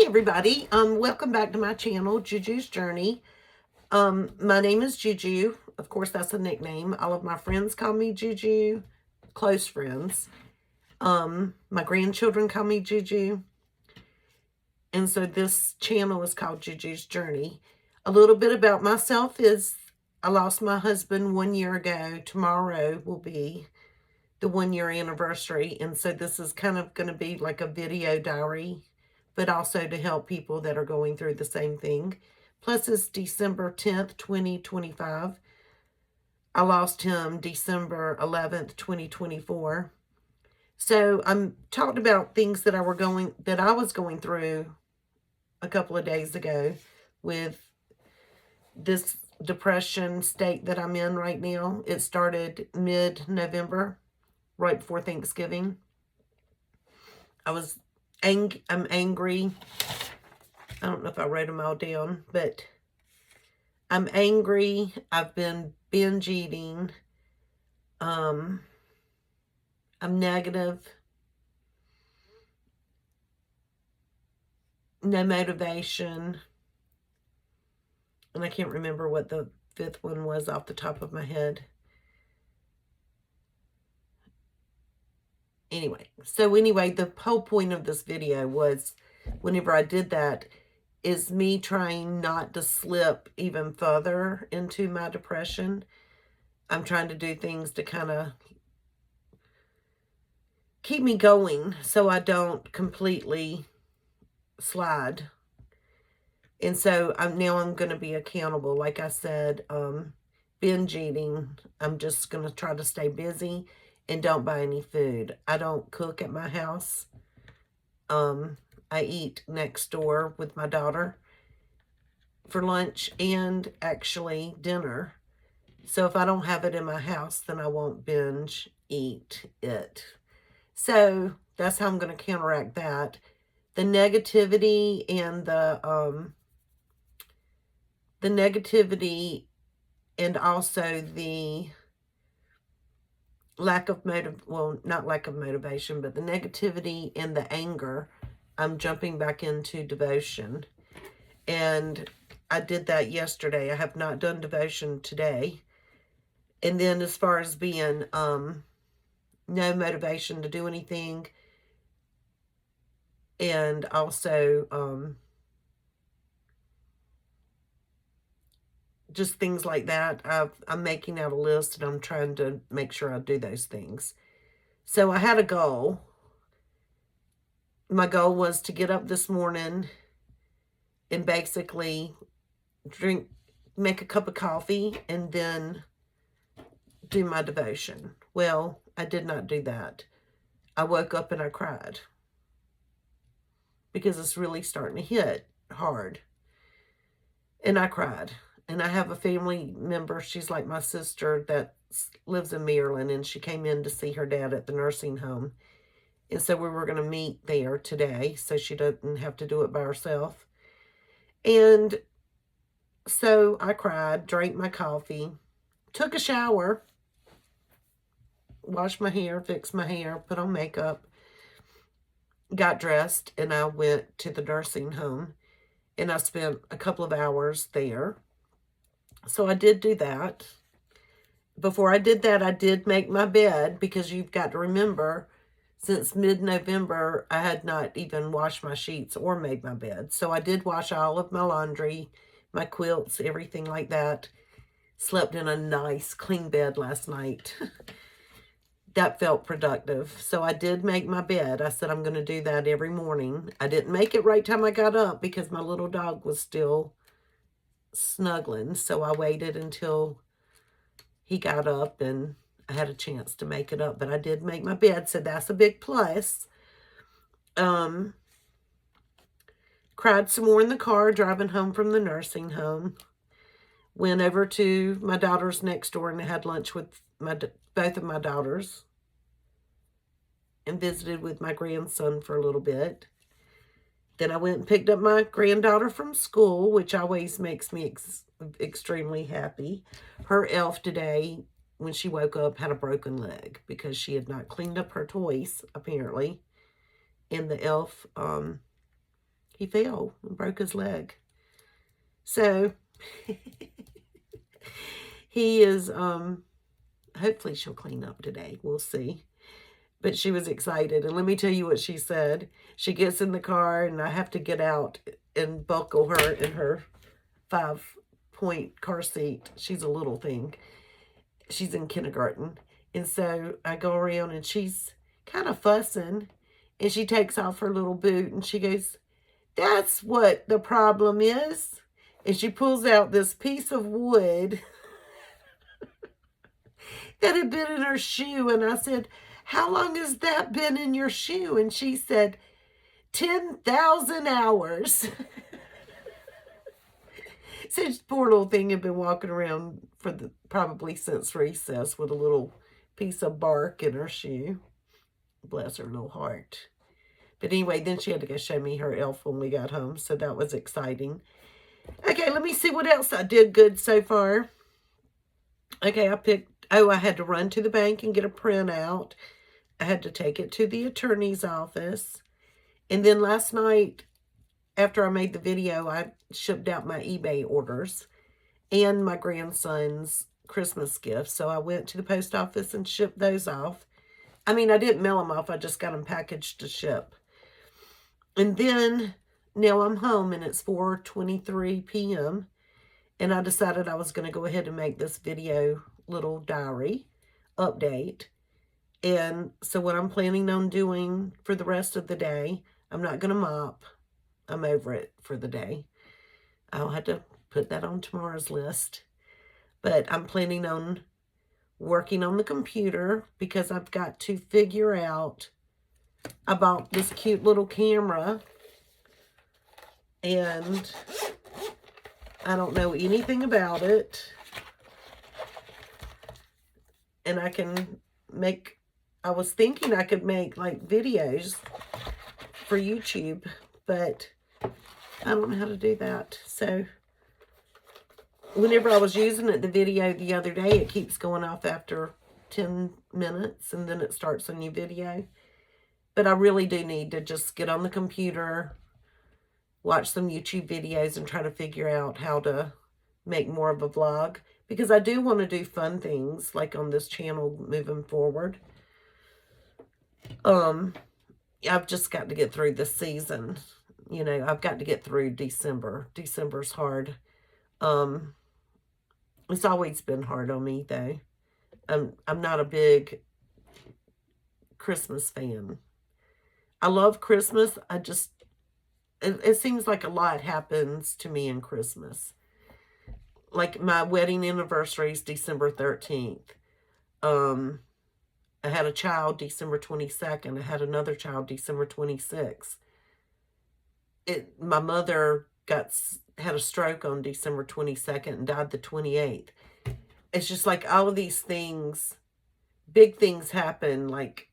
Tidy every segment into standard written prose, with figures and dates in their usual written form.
Hey everybody, welcome back to my channel, Juju's Journey. My name is Juju. Of course, that's a nickname. All of my friends call me Juju, close friends. My grandchildren call me Juju. And so this channel is called Juju's Journey. A little bit about myself is I lost my husband 1 year ago. Tomorrow will be the 1 year anniversary. And so this is kind of going to be like a video diary, but also to help people that are going through the same thing. Plus, it's December 10th, 2025. I lost him December 11th, 2024. So I'm talking about things that I was going through a couple of days ago with this depression state that I'm in right now. It started mid-November, right before Thanksgiving. I'm angry. I don't know if I wrote them all down, but I'm angry. I've been binge eating. I'm negative. No motivation. And I can't remember what the fifth one was off the top of my head. Anyway, the whole point of this video was, whenever I did that, is me trying not to slip even further into my depression. I'm trying to do things to kind of keep me going so I don't completely slide. And so I'm going to be accountable. Like I said, binge eating. I'm just going to try to stay busy and don't buy any food. I don't cook at my house. I eat next door with my daughter for lunch and actually dinner. So if I don't have it in my house, then I won't binge eat it. So that's how I'm going to counteract that. The negativity and also the not lack of motivation, but the negativity and the anger, I'm jumping back into devotion. And I did that yesterday. I have not done devotion today. And then as far as being no motivation to do anything, and also just things like that, I'm making out a list and I'm trying to make sure I do those things. So I had a goal. My goal was to get up this morning and basically make a cup of coffee and then do my devotion. Well, I did not do that. I woke up and I cried because it's really starting to hit hard. And I cried. And I have a family member, she's like my sister, that lives in Maryland, and she came in to see her dad at the nursing home. And so we were going to meet there today so she doesn't have to do it by herself. And so I cried, drank my coffee, took a shower, washed my hair, fixed my hair, put on makeup, got dressed, and I went to the nursing home. And I spent a couple of hours there. So I did do that. Before I did that, I did make my bed, because you've got to remember, since mid-November, I had not even washed my sheets or made my bed. So I did wash all of my laundry, my quilts, everything like that. Slept in a nice, clean bed last night. That felt productive. So I did make my bed. I said I'm going to do that every morning. I didn't make it right time I got up because my little dog was still snuggling. So I waited until he got up and I had a chance to make it up. But I did make my bed, so that's a big plus. Cried some more in the car driving home from the nursing home. Went over to my daughter's next door and had lunch with both of my daughters. And visited with my grandson for a little bit. Then I went and picked up my granddaughter from school, which always makes me extremely happy. Her elf today, when she woke up, had a broken leg because she had not cleaned up her toys, apparently. And the elf, he fell and broke his leg. So he is, hopefully she'll clean up today. We'll see. But she was excited. And let me tell you what she said. She gets in the car and I have to get out and buckle her in her 5-point car seat. She's a little thing. She's in kindergarten. And so I go around and she's kind of fussing. And she takes off her little boot and she goes, "That's what the problem is." And she pulls out this piece of wood that had been in her shoe. And I said, "How long has that been in your shoe?" And she said, 10,000 hours. So this poor little thing had been walking around for probably since recess with a little piece of bark in her shoe. Bless her little heart. But anyway, then she had to go show me her elf when we got home. So that was exciting. Okay, let me see what else I did good so far. Okay, I had to run to the bank and get a printout. I had to take it to the attorney's office. And then last night, after I made the video, I shipped out my eBay orders and my grandson's Christmas gifts. So I went to the post office and shipped those off. I mean, I didn't mail them off. I just got them packaged to ship. And then now I'm home and it's 4:23 p.m. And I decided I was going to go ahead and make this video little diary update. And so what I'm planning on doing for the rest of the day, I'm not going to mop. I'm over it for the day. I'll have to put that on tomorrow's list. But I'm planning on working on the computer because I've got to figure out. I bought this cute little camera and I don't know anything about it. And I was thinking I could make like videos for YouTube, but I don't know how to do that. So whenever I was using it, the video the other day, it keeps going off after 10 minutes and then it starts a new video. But I really do need to just get on the computer, watch some YouTube videos and try to figure out how to make more of a vlog. Because I do want to do fun things like on this channel moving forward. I've just got to get through this season. You know, I've got to get through December. December's hard. It's always been hard on me, though. I'm not a big Christmas fan. I love Christmas. It seems like a lot happens to me in Christmas. Like my wedding anniversary is December 13th. I had a child December 22nd. I had another child December 26th. My mother had a stroke on December 22nd and died the 28th. It's just like all of these things, big things happen, like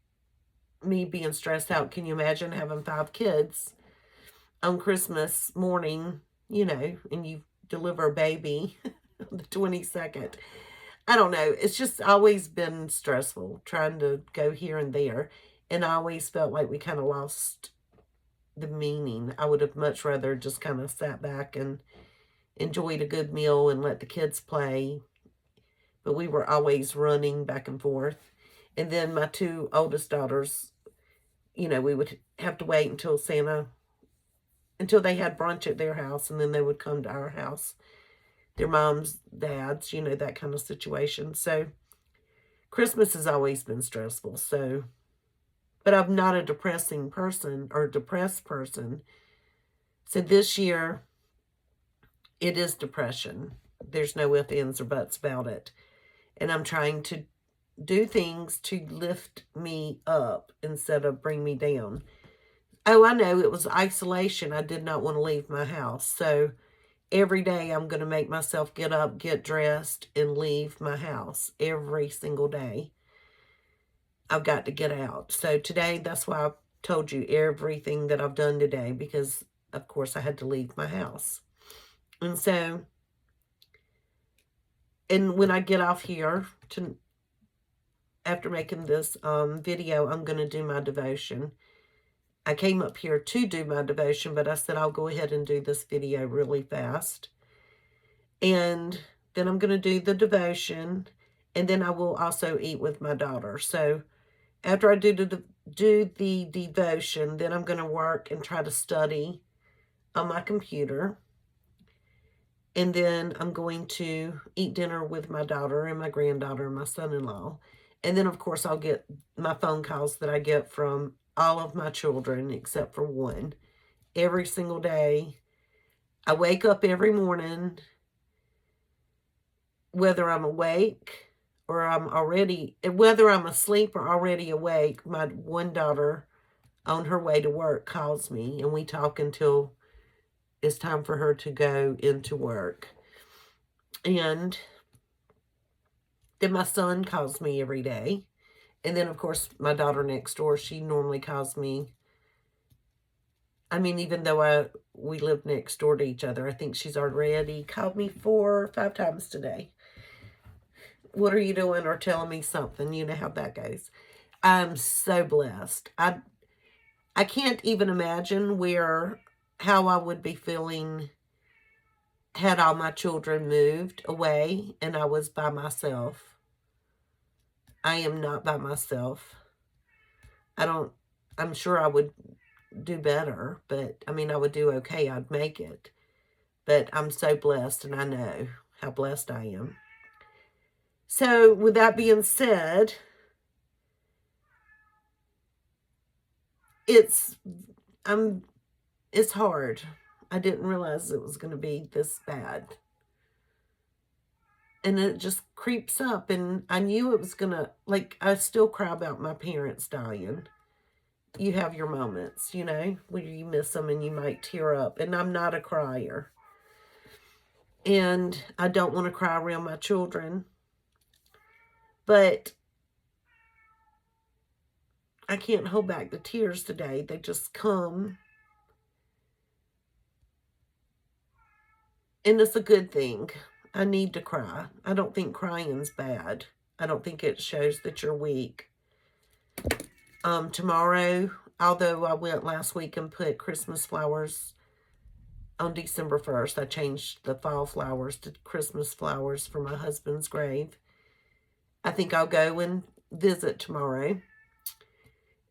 me being stressed out. Can you imagine having 5 kids on Christmas morning, you know, and you deliver a baby on the 22nd? I don't know. It's just always been stressful trying to go here and there. And I always felt like we kind of lost the meaning. I would have much rather just kind of sat back and enjoyed a good meal and let the kids play. But we were always running back and forth. And then my 2 oldest daughters, you know, we would have to wait until they had brunch at their house, and then they would come to our house. Their moms, dads, you know, that kind of situation. So Christmas has always been stressful. So, but I'm not a depressing person or depressed person. So this year, it is depression. There's no ifs, ands, or buts about it. And I'm trying to do things to lift me up instead of bring me down. Oh, I know, it was isolation. I did not want to leave my house. So every day I'm going to make myself get up, get dressed, and leave my house. Every single day. I've got to get out. So today, that's why I told you everything that I've done today. Because, of course, I had to leave my house. And so, and when I get off here, after making this video, I'm going to do my devotion. I came up here to do my devotion, but I said I'll go ahead and do this video really fast. And then I'm going to do the devotion, and then I will also eat with my daughter. So after I do the devotion, then I'm going to work and try to study on my computer. And then I'm going to eat dinner with my daughter and my granddaughter and my son-in-law. And then, of course, I'll get my phone calls that I get from all of my children except for one. Every single day. I wake up every morning, whether I'm awake or whether I'm asleep or already awake, my one daughter on her way to work calls me, and we talk until it's time for her to go into work. And then my son calls me every day. And then, of course, my daughter next door, she normally calls me. I mean, even though we live next door to each other, I think she's already called me 4 or 5 times today. What are you doing? Or telling me something. You know how that goes. I'm so blessed. I can't even imagine how I would be feeling had all my children moved away and I was by myself. I am not by myself. I'm sure I would do better, but I mean, I would do okay. I'd make it. But I'm so blessed, and I know how blessed I am. So with that being said, it's hard. I didn't realize it was going to be this bad. And it just creeps up, and I knew it was going to, I still cry about my parents dying. You have your moments, where you miss them and you might tear up. And I'm not a crier. And I don't want to cry around my children. But I can't hold back the tears today. They just come. And it's a good thing. I need to cry. I don't think crying's bad. I don't think it shows that you're weak. Tomorrow, although I went last week and put Christmas flowers on December 1st, I changed the fall flowers to Christmas flowers for my husband's grave. I think I'll go and visit tomorrow.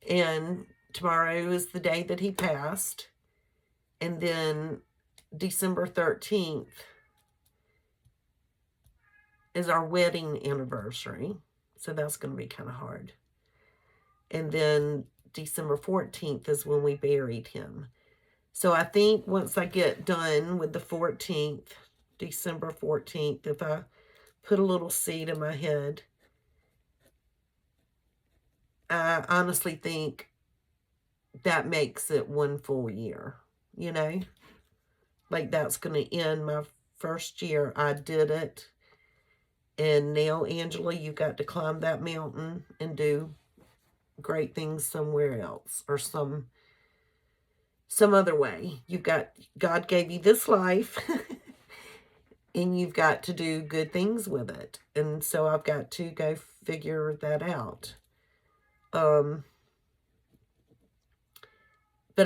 And tomorrow is the day that he passed. And then December 13th is our wedding anniversary. So that's going to be kind of hard. And then December 14th is when we buried him. So I think once I get done with the 14th, December 14th, if I put a little seed in my head, I honestly think that makes it one full year, Like that's going to end my first year. I did it. And now, Angela, you've got to climb that mountain and do great things somewhere else or some other way. God gave you this life and you've got to do good things with it. And so I've got to go figure that out. But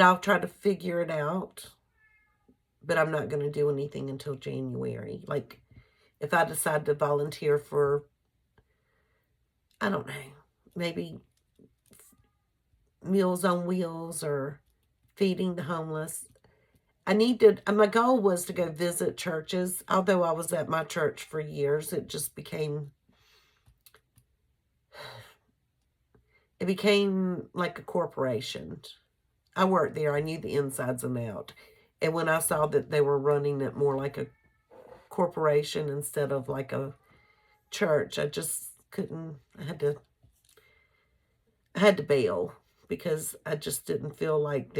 I'll try to figure it out. But I'm not going to do anything until January. Like, if I decide to volunteer for, I don't know, maybe Meals on Wheels or feeding the homeless. My goal was to go visit churches. Although I was at my church for years, it became like a corporation. I worked there. I knew the insides and out. And when I saw that they were running it more like a corporation instead of like a church, I just couldn't. I had to bail because I just didn't feel like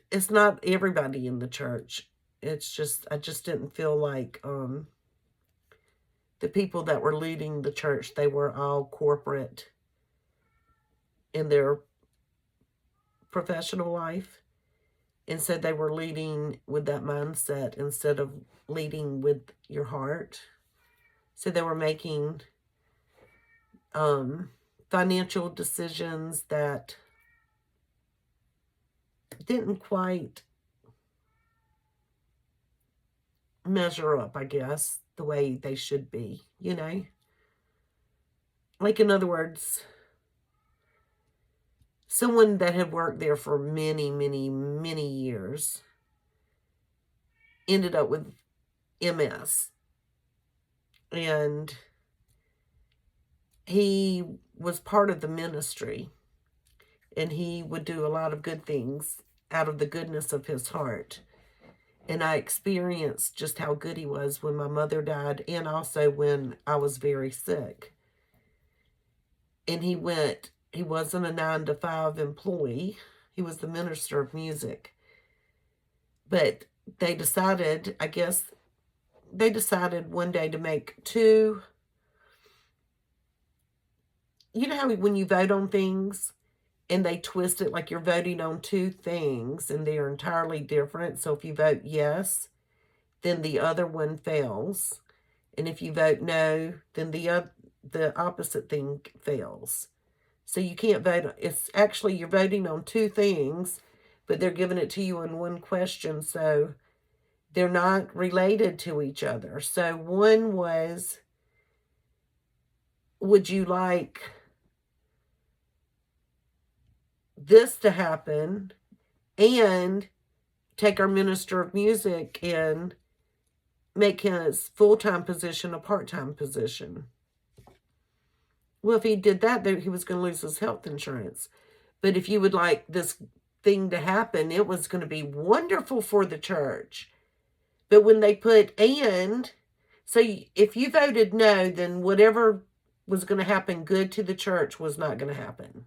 it's not everybody in the church. It's just, I just didn't feel like the people that were leading the church, they were all corporate in their professional life. And so they were leading with that mindset instead of leading with your heart. So they were making financial decisions that didn't quite measure up, I guess, the way they should be, you know? Like, in other words, someone that had worked there for many, many, many years ended up with MS. And he was part of the ministry. And he would do a lot of good things out of the goodness of his heart. And I experienced just how good he was when my mother died and also when I was very sick. And he wasn't a 9-to-5 employee. He was the minister of music. But they decided, I guess, one day to make two. You know how when you vote on things and they twist it like you're voting on two things and they're entirely different. So if you vote yes, then the other one fails. And if you vote no, then the opposite thing fails. So you can't vote. It's actually, you're voting on two things, but they're giving it to you in one question. So they're not related to each other. So one was, would you like this to happen and take our minister of music and make his full-time position a part-time position? Well, if he did that, he was going to lose his health insurance. But if you would like this thing to happen, it was going to be wonderful for the church. But when they put and, so if you voted no, then whatever was going to happen good to the church was not going to happen.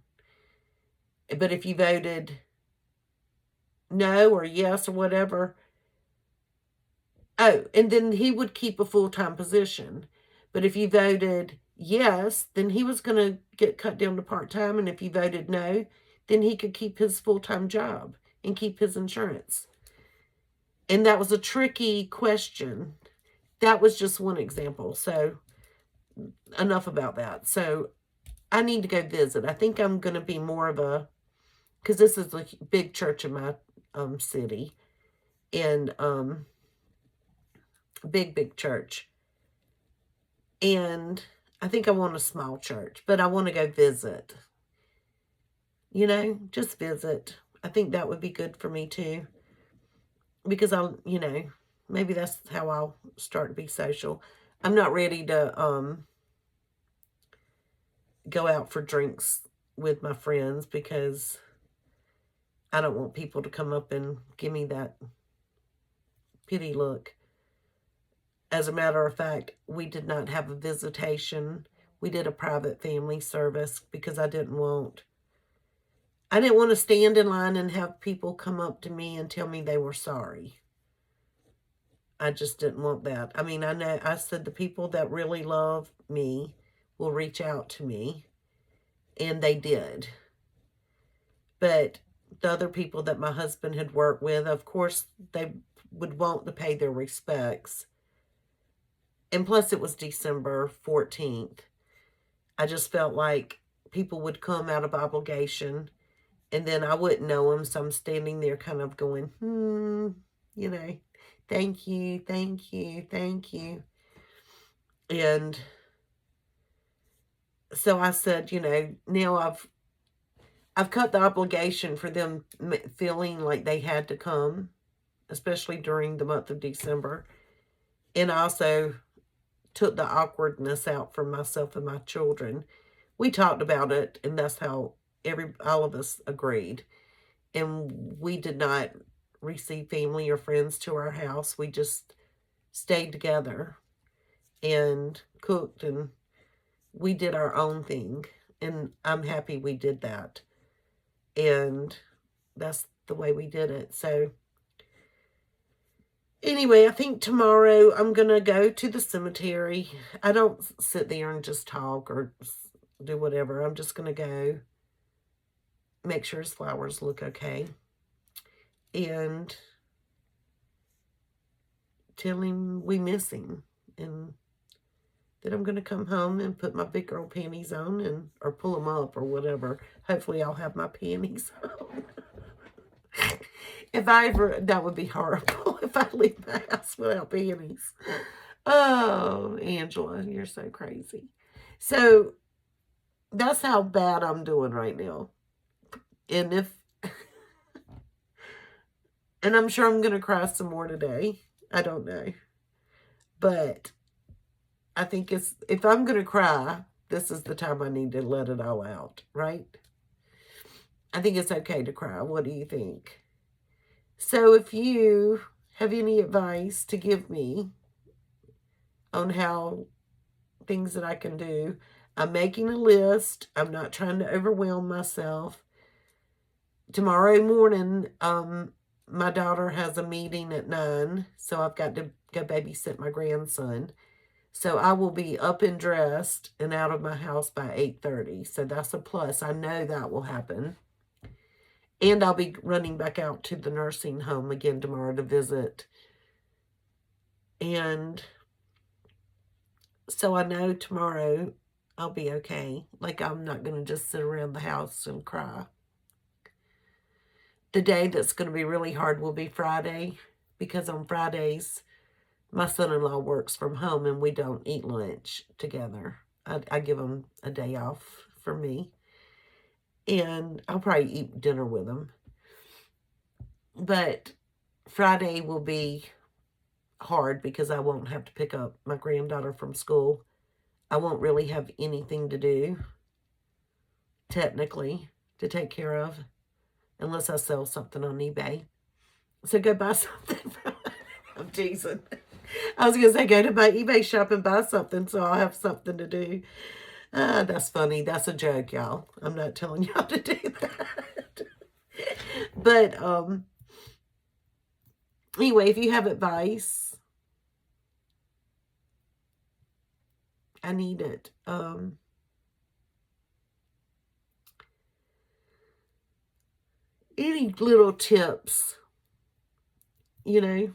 But if you voted no or yes or whatever, and then he would keep a full-time position. But if you voted yes, then he was going to get cut down to part-time. And if you voted no, then he could keep his full-time job and keep his insurance. And that was a tricky question. That was just one example. So enough about that. So I need to go visit. I think I'm going to be more of a, because this is a big church in my city. And big church. And I think I want a small church, but I want to go visit. You know, just visit. I think that would be good for me too. Because maybe that's how I'll start to be social. I'm not ready to go out for drinks with my friends because I don't want people to come up and give me that pity look. As a matter of fact, we did not have a visitation. We did a private family service because I didn't want to stand in line and have people come up to me and tell me they were sorry. I just didn't want that. I mean, I said the people that really love me will reach out to me, and they did. But the other people that my husband had worked with, of course, they would want to pay their respects. And plus, it was December 14th. I just felt like people would come out of obligation, and then I wouldn't know them, so I'm standing there kind of going, thank you, thank you, thank you. And so I said, now I've cut the obligation for them feeling like they had to come, especially during the month of December. And I also took the awkwardness out for myself and my children. We talked about it, and that's how all of us agreed. And we did not receive family or friends to our house. We just stayed together and cooked, and we did our own thing. And I'm happy we did that. And that's the way we did it. So anyway, I think tomorrow I'm going to go to the cemetery. I don't sit there and just talk or do whatever. I'm just going to go make sure his flowers look okay. And tell him we miss him. And that I'm going to come home and put my big girl panties on and or pull them up or whatever. Hopefully I'll have my panties on. If I ever, that would be horrible if I leave the house without panties. Oh, Angela, you're so crazy. So that's how bad I'm doing right now. And and I'm sure I'm going to cry some more today. I don't know. But I think if I'm going to cry, this is the time I need to let it all out, right? I think it's okay to cry. What do you think? So if you have any advice to give me on how things that I can do, I'm making a list. I'm not trying to overwhelm myself. Tomorrow morning, my daughter has a meeting at 9, so I've got to go babysit my grandson. So I will be up and dressed and out of my house by 8:30. So that's a plus. I know that will happen. And I'll be running back out to the nursing home again tomorrow to visit. And so I know tomorrow I'll be okay. Like, I'm not going to just sit around the house and cry. The day that's going to be really hard will be Friday, because on Fridays, my son-in-law works from home and we don't eat lunch together. I give him a day off for me. And I'll probably eat dinner with him. But Friday will be hard because I won't have to pick up my granddaughter from school. I won't really have anything to do, technically, to take care of, unless I sell something on eBay. So go buy something. I'm teasing. I was going to say, go to my eBay shop and buy something so I'll have something to do. That's funny. That's a joke, y'all. I'm not telling y'all to do that. But anyway, if you have advice, I need it. Any little tips, you know,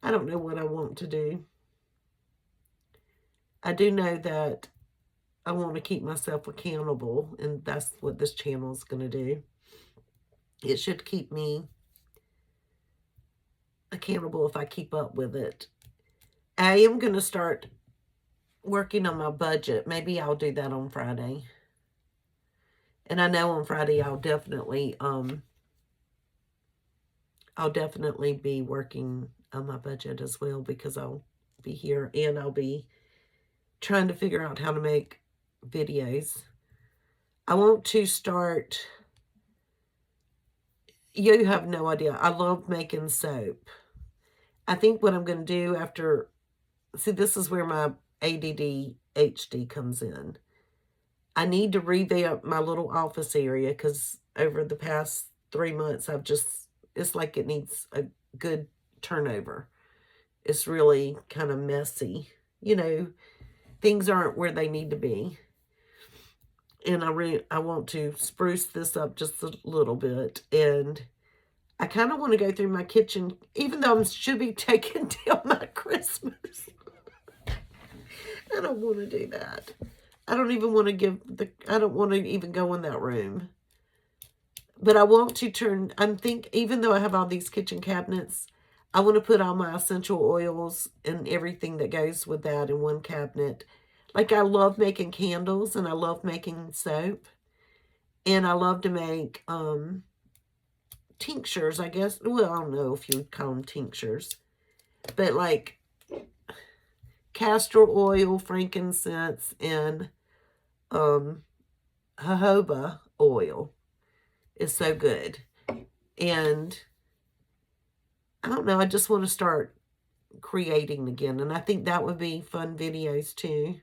I don't know what I want to do. I do know that I want to keep myself accountable, and that's what this channel is going to do. It should keep me accountable if I keep up with it. I am going to start working on my budget. Maybe I'll do that on Friday. And I know on Friday I'll definitely be working on my budget as well, because I'll be here and I'll be trying to figure out how to make videos. I want to start, you have no idea, I love making soap. I think what I'm going to do after, see, this is where my ADD HD comes in. I need to revamp my little office area, because over the past 3 months, it's like it needs a good turnover. It's really kind of messy. You know, things aren't where they need to be. And I want to spruce this up just a little bit. And I kind of want to go through my kitchen, even though I should be taking down my Christmas. I don't want to do that. I don't even want to I don't want to even go in that room. But I want to even though I have all these kitchen cabinets, I want to put all my essential oils and everything that goes with that in one cabinet. Like, I love making candles and I love making soap. And I love to make tinctures, I guess. Well, I don't know if you would call them tinctures. But like castor oil, frankincense, and jojoba oil is so good. And I don't know, I just want to start creating again. And I think that would be fun videos too.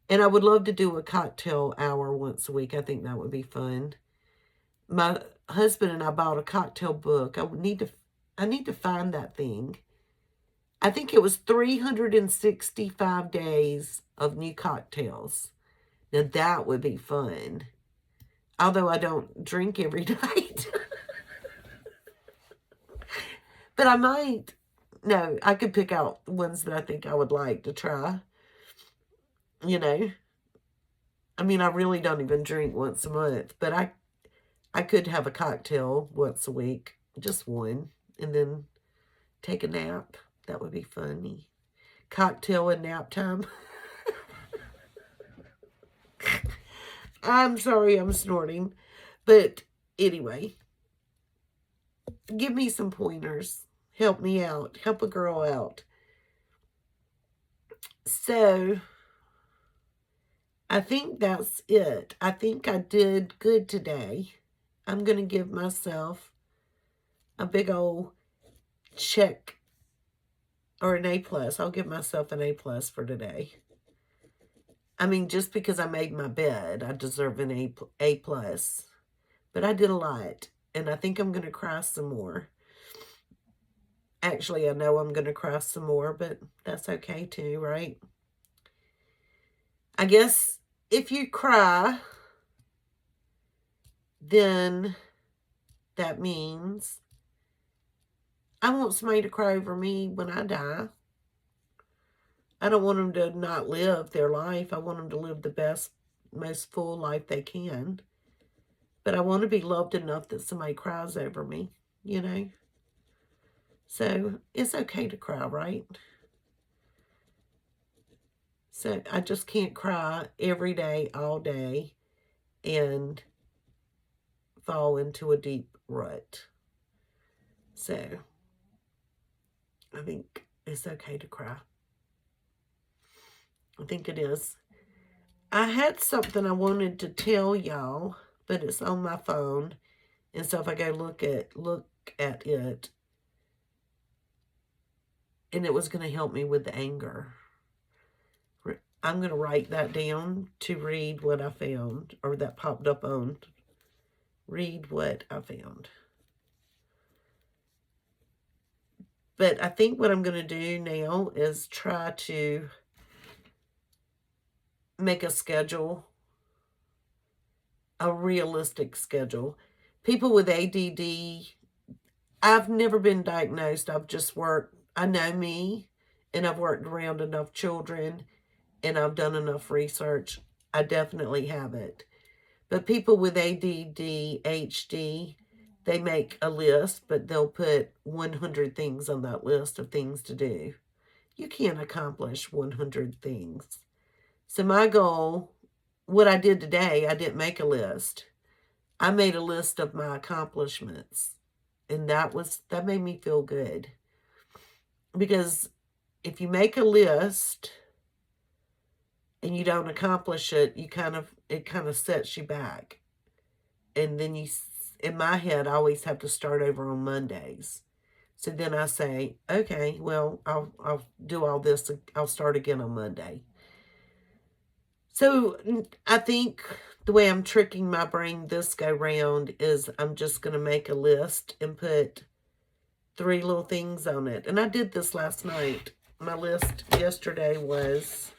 And I would love to do a cocktail hour once a week. I think that would be fun. My husband and I bought a cocktail book. I need to find that thing. I think it was 365 days of new cocktails. Now that would be fun. Although I don't drink every night. But I could pick out ones that I think I would like to try. you know. I mean, I really don't even drink once a month, but I could have a cocktail once a week, just one, and then take a nap. That would be funny. Cocktail and nap time. I'm sorry I'm snorting. But anyway, give me some pointers. Help me out. Help a girl out. So, I think that's it. I think I did good today. I'm going to give myself a big old check or an A+. I'll give myself an A+ for today. I mean, just because I made my bed, I deserve an A+. But I did a lot, and I think I'm going to cry some more. Actually, I know I'm going to cry some more, but that's okay too, right? I guess if you cry, then that means I want somebody to cry over me when I die. I don't want them to not live their life. I want them to live the best, most full life they can. But I want to be loved enough that somebody cries over me, you know? So it's okay to cry, right? So I just can't cry every day, all day, and fall into a deep rut. So I think it's okay to cry. I think it is. I had something I wanted to tell y'all, but it's on my phone. And so if I go look at it, and it was going to help me with the anger. I'm going to write that down to read what I found, or that popped up on read what I found. But I think what I'm going to do now is try to make a schedule, a realistic schedule. People with ADD, I've never been diagnosed. I've just worked, I know me, and I've worked around enough children, and I've done enough research. I definitely have it. But people with ADD, HD, they make a list, but they'll put 100 things on that list of things to do. You can't accomplish 100 things. So my goal, what I did today, I didn't make a list. I made a list of my accomplishments. And that made me feel good. Because if you make a list and you don't accomplish it, it kind of sets you back. And then in my head, I always have to start over on Mondays. So then I say, okay, well, I'll do all this. I'll start again on Monday. So I think the way I'm tricking my brain this go round is I'm just going to make a list and put 3 little things on it. And I did this last night. My list yesterday was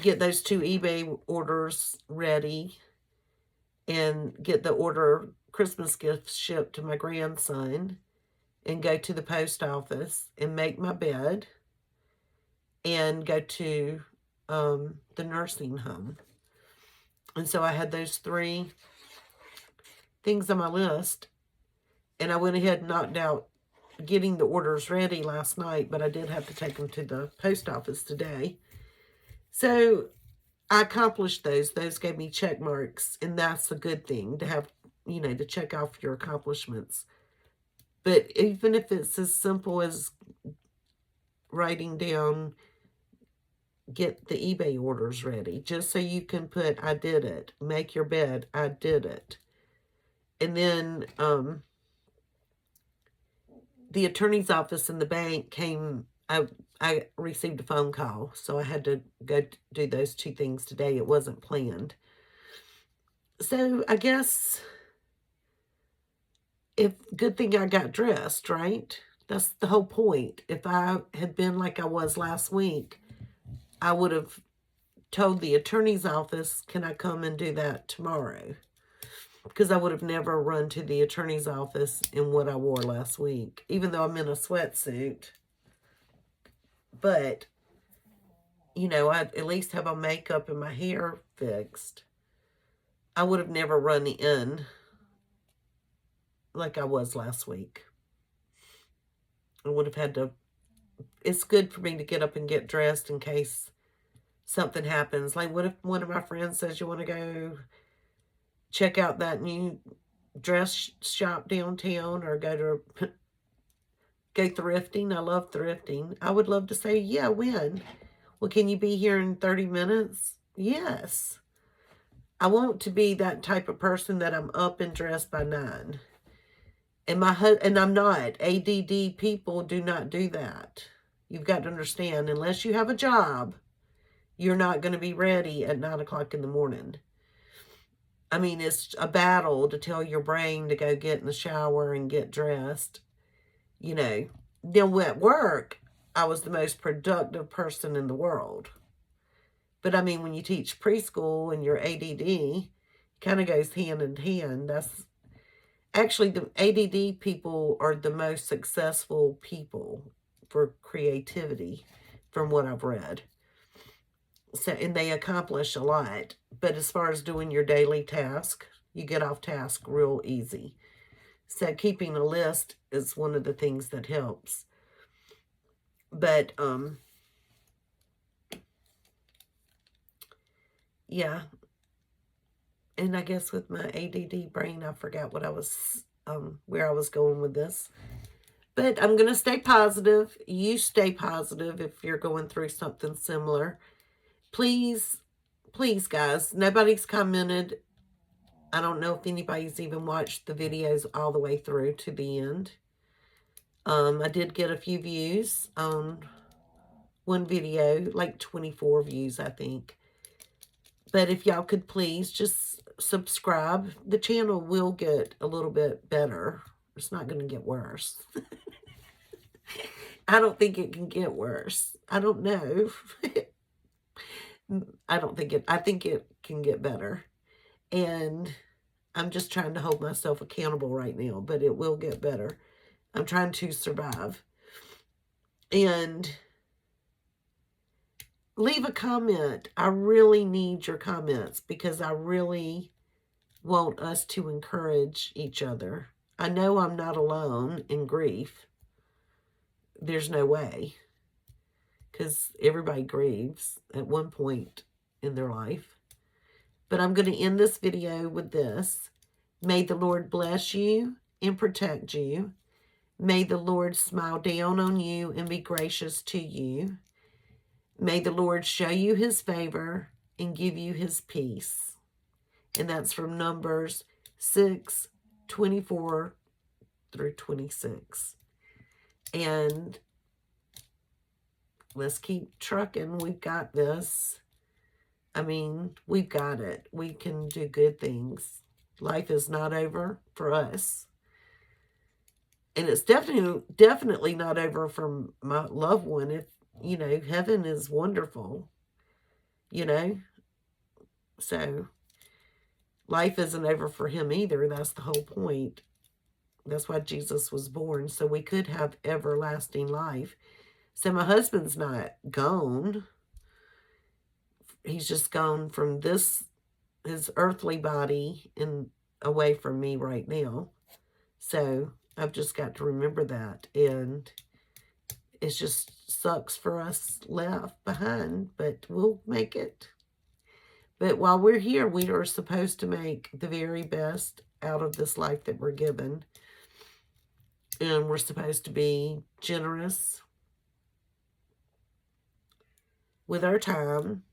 get those 2 eBay orders ready and get the Christmas gifts shipped to my grandson and go to the post office and make my bed and go to the nursing home. And so I had those 3 things on my list, and I went ahead and knocked out getting the orders ready last night, but I did have to take them to the post office today. So I accomplished those. Those gave me check marks, and that's a good thing to have, to check off your accomplishments. But even if it's as simple as writing down, get the eBay orders ready, just so you can put, I did it. Make your bed, I did it. And then the attorney's office and the bank came, I received a phone call, so I had to go do those 2 things today. It wasn't planned. So I guess good thing I got dressed, right? That's the whole point. If I had been like I was last week, I would have told the attorney's office, can I come and do that tomorrow? because I would have never run to the attorney's office in what I wore last week, even though I'm in a sweatsuit. But, you know, I at least have my makeup and my hair fixed. I would have never run in like I was last week. I would have had to, it's good for me to get up and get dressed in case something happens. Like, what if one of my friends says, you want to go check out that new dress shop downtown, or go thrifting? I love thrifting. I would love to say, yeah, when? Well, can you be here in 30 minutes? Yes. I want to be that type of person that I'm up and dressed by 9. And I'm not. ADD people do not do that. You've got to understand, unless you have a job, you're not going to be ready at 9 o'clock in the morning. I mean, it's a battle to tell your brain to go get in the shower and get dressed. You know, then at work, I was the most productive person in the world. But I mean, when you teach preschool and you're ADD, kind of goes hand in hand. That's actually, the ADD people are the most successful people for creativity, from what I've read. So, and they accomplish a lot. But as far as doing your daily task, you get off task real easy. So keeping a list is one of the things that helps. But, yeah. And I guess with my ADD brain, I forgot what I was, where I was going with this. But I'm going to stay positive. You stay positive if you're going through something similar. Please, please, guys, nobody's commented. I don't know if anybody's even watched the videos all the way through to the end. I did get a few views on one video, like 24 views, I think. But if y'all could please just subscribe, the channel will get a little bit better. It's not going to get worse. I don't think it can get worse. I don't know. I think it can get better. And I'm just trying to hold myself accountable right now, but it will get better. I'm trying to survive. And leave a comment. I really need your comments, because I really want us to encourage each other. I know I'm not alone in grief. There's no way, because everybody grieves at one point in their life. But I'm going to end this video with this. May the Lord bless you and protect you. May the Lord smile down on you and be gracious to you. May the Lord show you his favor and give you his peace. And that's from Numbers 6:24 through 26. And let's keep trucking. We've got this. I mean, we've got it. We can do good things. Life is not over for us. And it's definitely not over for my loved one. If, you know, heaven is wonderful, you know. So life isn't over for him either. That's the whole point. That's why Jesus was born, so we could have everlasting life. So my husband's not gone. He's just gone from his earthly body and away from me right now. So I've just got to remember that. And it just sucks for us left behind, but we'll make it. But while we're here, we are supposed to make the very best out of this life that we're given. And we're supposed to be generous with our time.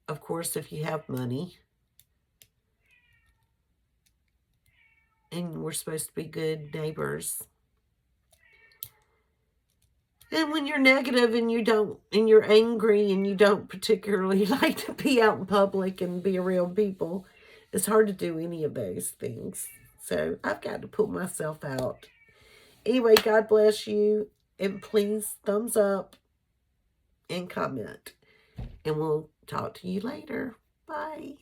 Of course, if you have money. And we're supposed to be good neighbors. And when you're negative and you're angry and you don't particularly like to be out in public and be around people, it's hard to do any of those things. So I've got to pull myself out. Anyway, God bless you. And please thumbs up and comment. And we'll talk to you later. Bye.